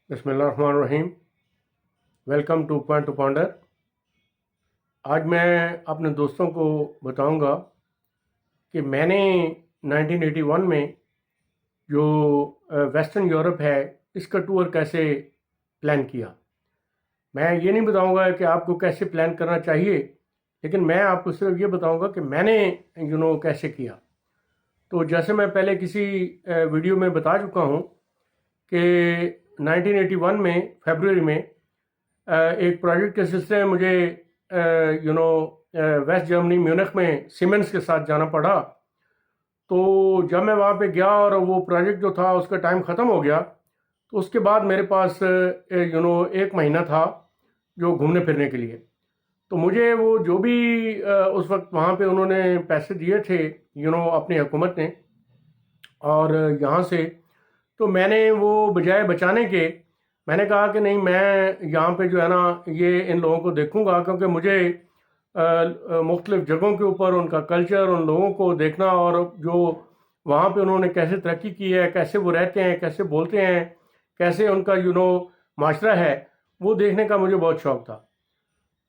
बिस्मिल्लाहिर्रहमानिर्रहीम। Welcome two point two ponder. आज मैं अपने दोस्तों को बताऊंगा कि मैंने 1981 में जो वेस्टर्न यूरोप है इसका टूर कैसे प्लान किया। मैं ये नहीं बताऊंगा कि आपको कैसे प्लान करना चाहिए, लेकिन मैं आपको सिर्फ ये बताऊंगा कि मैंने कैसे किया। तो जैसे मैं पहले किसी वीडियो में बता चुका हूँ कि 1981 में फरवरी में एक प्रोजेक्ट के सिलसिले में मुझे वेस्ट जर्मनी म्यूनिख में सीमेंस के साथ जाना पड़ा। तो जब मैं वहाँ पे गया और वो प्रोजेक्ट जो था उसका टाइम ख़त्म हो गया, तो उसके बाद मेरे पास एक महीना था जो घूमने फिरने के लिए। तो मुझे वो जो भी उस वक्त वहाँ पे उन्होंने पैसे दिए थे अपनी हुकूमत ने और यहाँ से, तो मैंने वो बजाय बचाने के मैंने कहा कि नहीं, मैं यहाँ पे जो है ना ये इन लोगों को देखूंगा, क्योंकि मुझे मुख्तलिफ जगहों के ऊपर उनका कल्चर, उन लोगों को देखना और जो वहाँ पे उन्होंने कैसे तरक्की की है, कैसे वो रहते हैं, कैसे बोलते हैं, कैसे उनका माशरा है, वो देखने का मुझे बहुत शौक़ था।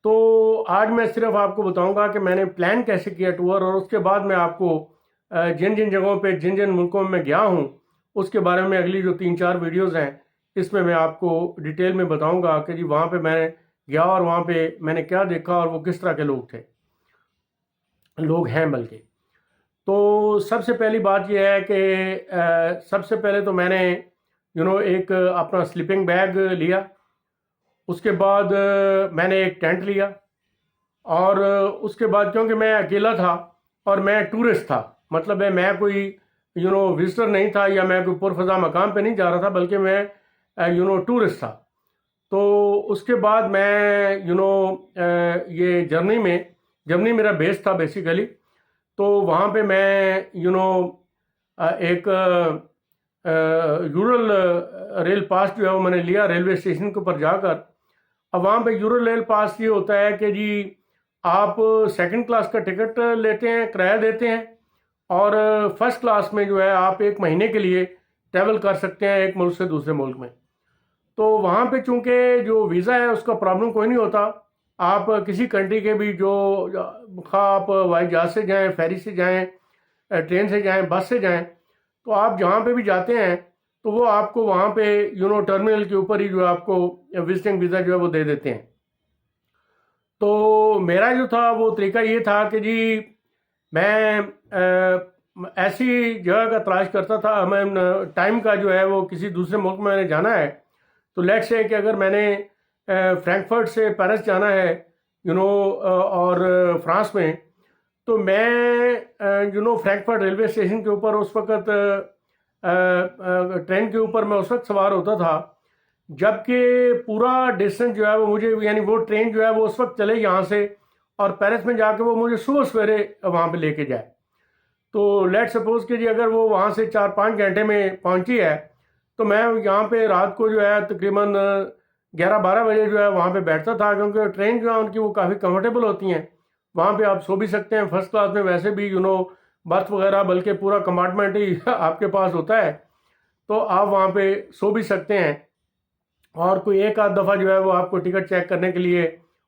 तो आज मैं सिर्फ आपको बताऊंगा कि मैंने प्लान कैसे किया टूर, और उसके बाद मैं आपको जिन जिन जगहों पे, जिन जिन मुल्कों में मैं गया हूँ, उसके बारे में अगली जो 3-4 वीडियोज़ हैं इसमें मैं आपको डिटेल में बताऊंगा कि जी वहाँ पे मैं गया और वहाँ पे मैंने क्या देखा और वो किस तरह के लोग हैं बल्कि। तो सबसे पहली बात यह है कि सबसे पहले तो मैंने एक अपना स्लीपिंग बैग लिया। उसके बाद मैंने एक टेंट लिया, और उसके बाद क्योंकि मैं अकेला था और मैं टूरिस्ट था, मतलब है मैं कोई विजिटर नहीं था या मैं कोई पुरफजा मकाम पे नहीं जा रहा था, बल्कि मैं टूरिस्ट था। तो उसके बाद मैं ये जर्मनी मेरा बेस था बेसिकली। तो वहाँ पे मैं एक यूरल रेल पास जो है वो मैंने लिया रेलवे स्टेशन के ऊपर जाकर। अब वहाँ पे यूरल रेल पास ये होता है कि जी आप सेकंड क्लास का टिकट लेते हैं, किराया देते हैं, और फर्स्ट क्लास में जो है आप एक महीने के लिए ट्रैवल कर सकते हैं एक मुल्क से दूसरे मुल्क में। तो वहाँ पे चूंकि जो वीज़ा है उसका प्रॉब्लम कोई नहीं होता। आप किसी कंट्री के भी जो खा आप हवाई जहाज़ से जाएं, फेरी से जाएं, ट्रेन से जाएं, बस से जाएं, तो आप जहाँ पे भी जाते हैं तो वो आपको वहाँ पे टर्मिनल के ऊपर ही जो है आपको विजिटिंग वीज़ा जो है वो दे देते हैं। तो मेरा जो था वो तरीका ये था कि जी मैं ऐसी जगह का तलाश करता था। मैं टाइम का जो है वो किसी दूसरे मुल्क में मैंने जाना है, तो लेट्स से कि अगर मैंने फ्रैंकफर्ट से पेरिस जाना है और फ्रांस में, तो मैं फ्रैंकफर्ट रेलवे स्टेशन के ऊपर उस वक्त ट्रेन के ऊपर मैं उस वक्त सवार होता था जबकि पूरा डिस्टेंस जो है वो मुझे, यानी वो ट्रेन जो है वो उस वक्त चले यहाँ से और पेरिस में जाके वो मुझे सुबह सवेरे वहाँ पे लेके जाए। तो लेट सपोज कि जी अगर वो वहाँ से 4-5 घंटे में पहुँची है, तो मैं यहाँ पे रात को जो है तकरीबन 11-12 बजे जो है वहाँ पे बैठता था, क्योंकि ट्रेन जो है उनकी वो काफ़ी कंफर्टेबल होती हैं। वहाँ पे आप सो भी सकते हैं फर्स्ट क्लास में, वैसे भी बर्थ वगैरह, बल्कि पूरा कंपार्टमेंट ही आपके पास होता है, तो आप वहाँ पे सो भी सकते हैं। और कोई एक आध दफ़ा जो है वो आपको टिकट चेक करने के लिए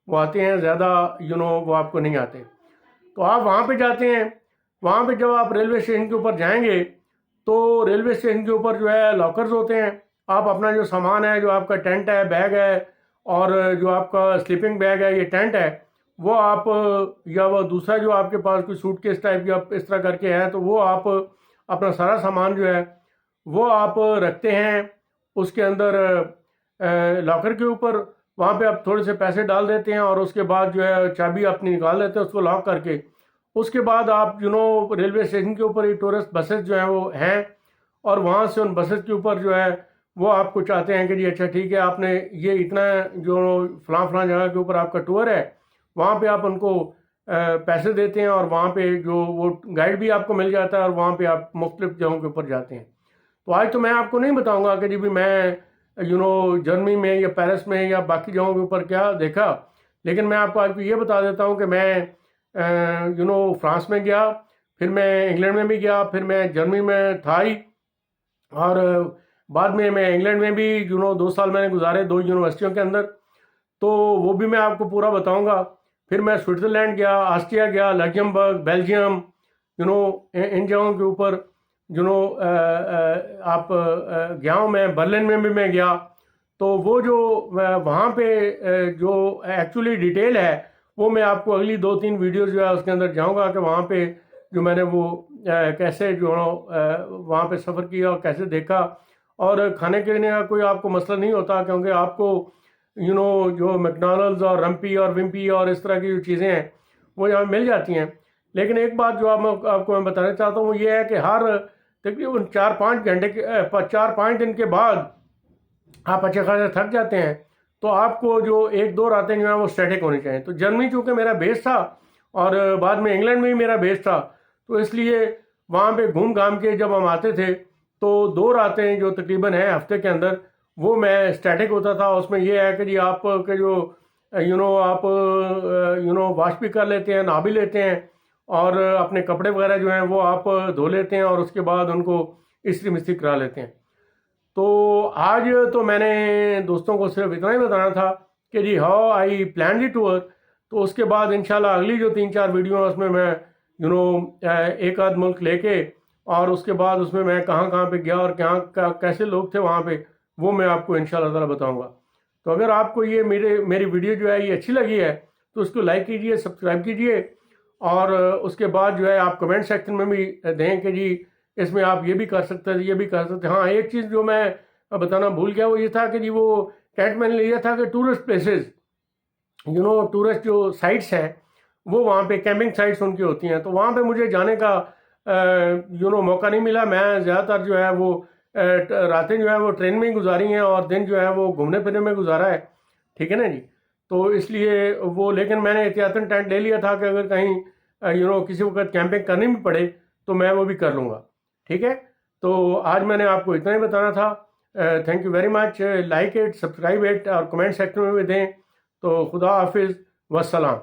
वो आते हैं, ज़्यादा वो आपको नहीं आते। तो आप वहाँ पे जाते हैं। वहाँ पे जब आप रेलवे स्टेशन के ऊपर जाएंगे तो रेलवे स्टेशन के ऊपर जो है लॉकर्स होते हैं। आप अपना जो सामान है, जो आपका टेंट है, बैग है, और जो आपका स्लीपिंग बैग है, ये टेंट है, वो आप या वो दूसरा जो आपके पास कोई सूटकेस टाइप या इस तरह करके है, तो वो आप अपना सारा सामान जो है वो आप रखते हैं उसके अंदर लॉकर के ऊपर। वहाँ पे आप थोड़े से पैसे डाल देते हैं और उसके बाद जो है चाबी अपनी निकाल लेते हैं उसको लॉक करके। उसके बाद आप रेलवे स्टेशन के ऊपर ही टूरिस्ट बसेस जो हैं वो हैं, और वहाँ से उन बसेस के ऊपर जो है वो आपको चाहते हैं कि जी अच्छा ठीक है, आपने ये इतना जो फलां जगह के ऊपर आपका टूर है, वहाँ पे आप उनको पैसे देते हैं और वहाँ पे जो वो गाइड भी आपको मिल जाता है और वहाँ पे आप मुख्तलिफ जगहों के ऊपर जाते हैं। तो आज तो मैं आपको नहीं बताऊंगा कि जी भी मैं जर्मनी में या पेरिस में या बाकी जगहों के ऊपर क्या देखा, लेकिन मैं आपको ये बता देता हूँ कि मैं फ्रांस में गया, फिर मैं इंग्लैंड में भी गया, फिर मैं जर्मनी में था ही, और बाद में मैं इंग्लैंड में भी 2 साल मैंने गुजारे 2 यूनिवर्सिटियों के अंदर, तो वो भी मैं आपको पूरा बताऊंगा। फिर मैं स्विट्ज़रलैंड गया, ऑस्ट्रिया गया, लग्जमबर्ग, बेल्जियम, इन जगहों के ऊपर आप गया हूँ। मैं बर्लिन में भी मैं गया। तो वो जो वहाँ पे जो एक्चुअली डिटेल है वो मैं आपको अगली 2-3 वीडियोज़ जो है उसके अंदर जाऊँगा कि वहाँ पे जो मैंने वो कैसे वहाँ पे सफ़र किया और कैसे देखा। और खाने पीने का कोई आपको मसला नहीं होता, क्योंकि आपको जो मैकडॉनल्ड्स और रम्पी और विम्पी और इस तरह की जो चीज़ें हैं वो यहाँ मिल जाती हैं। लेकिन एक बात जो आपको मैं बताना चाहता हूँ वो ये है कि हर तकरीबन 4-5 दिन के बाद आप अच्छे खासे थक जाते हैं, तो आपको जो 1-2 रातें जो हैं वो स्टैटिक होनी चाहिए। तो जर्मनी चूँकि मेरा बेस था और बाद में इंग्लैंड में भी मेरा बेस था, तो इसलिए वहाँ पे घूम घाम के जब हम आते थे तो 2 रातें जो तकरीबन हैं हफ्ते के अंदर वो मैं स्टैटिक होता था। उसमें यह है कि जी आप के जो आप वॉश भी कर लेते हैं, नहा भी लेते हैं और अपने कपड़े वगैरह जो हैं वो आप धो लेते हैं और उसके बाद उनको इस्त्री मिस्त्री करा लेते हैं। तो आज तो मैंने दोस्तों को सिर्फ इतना ही बताना था कि जी how I plan the tour. तो उसके बाद इंशाल्लाह अगली जो 3-4 वीडियो हैं उसमें मैं एक आध मुल्क लेके और उसके बाद उसमें मैं कहाँ कहाँ पे गया और कैसे लोग थे वहाँ पे, वो मैं आपको इंशाल्लाह ताला बताऊँगा। तो अगर आपको ये मेरी वीडियो जो है ये अच्छी लगी है तो उसको लाइक कीजिए, सब्सक्राइब कीजिए और उसके बाद जो है आप कमेंट सेक्शन में भी दें कि जी इसमें आप ये भी कर सकते हैं, ये भी कर सकते हैं। हाँ, एक चीज़ जो मैं बताना भूल गया वो ये था कि जी वो टेंट मैंने लिया था कि टूरिस्ट प्लेसेस टूरिस्ट जो साइट्स हैं वो वहाँ पे कैंपिंग साइट्स उनकी होती हैं, तो वहाँ पे मुझे जाने का मौका नहीं मिला। मैं ज़्यादातर जो है वो रातें जो है वो ट्रेन में ही गुजारी हैं और दिन जो है वो घूमने फिरने में गुजारा है। ठीक है ना जी। तो इसलिए वो, लेकिन मैंने एहतियातन टेंट ले लिया था कि अगर कहीं किसी वक्त कैंपिंग करनी भी पड़े तो मैं वो भी कर लूँगा। ठीक है। तो आज मैंने आपको इतना ही बताना था। Thank you very much. Like it, subscribe it और कमेंट सेक्शन में भी दें। तो खुदा हाफिज़, वस्सलाम।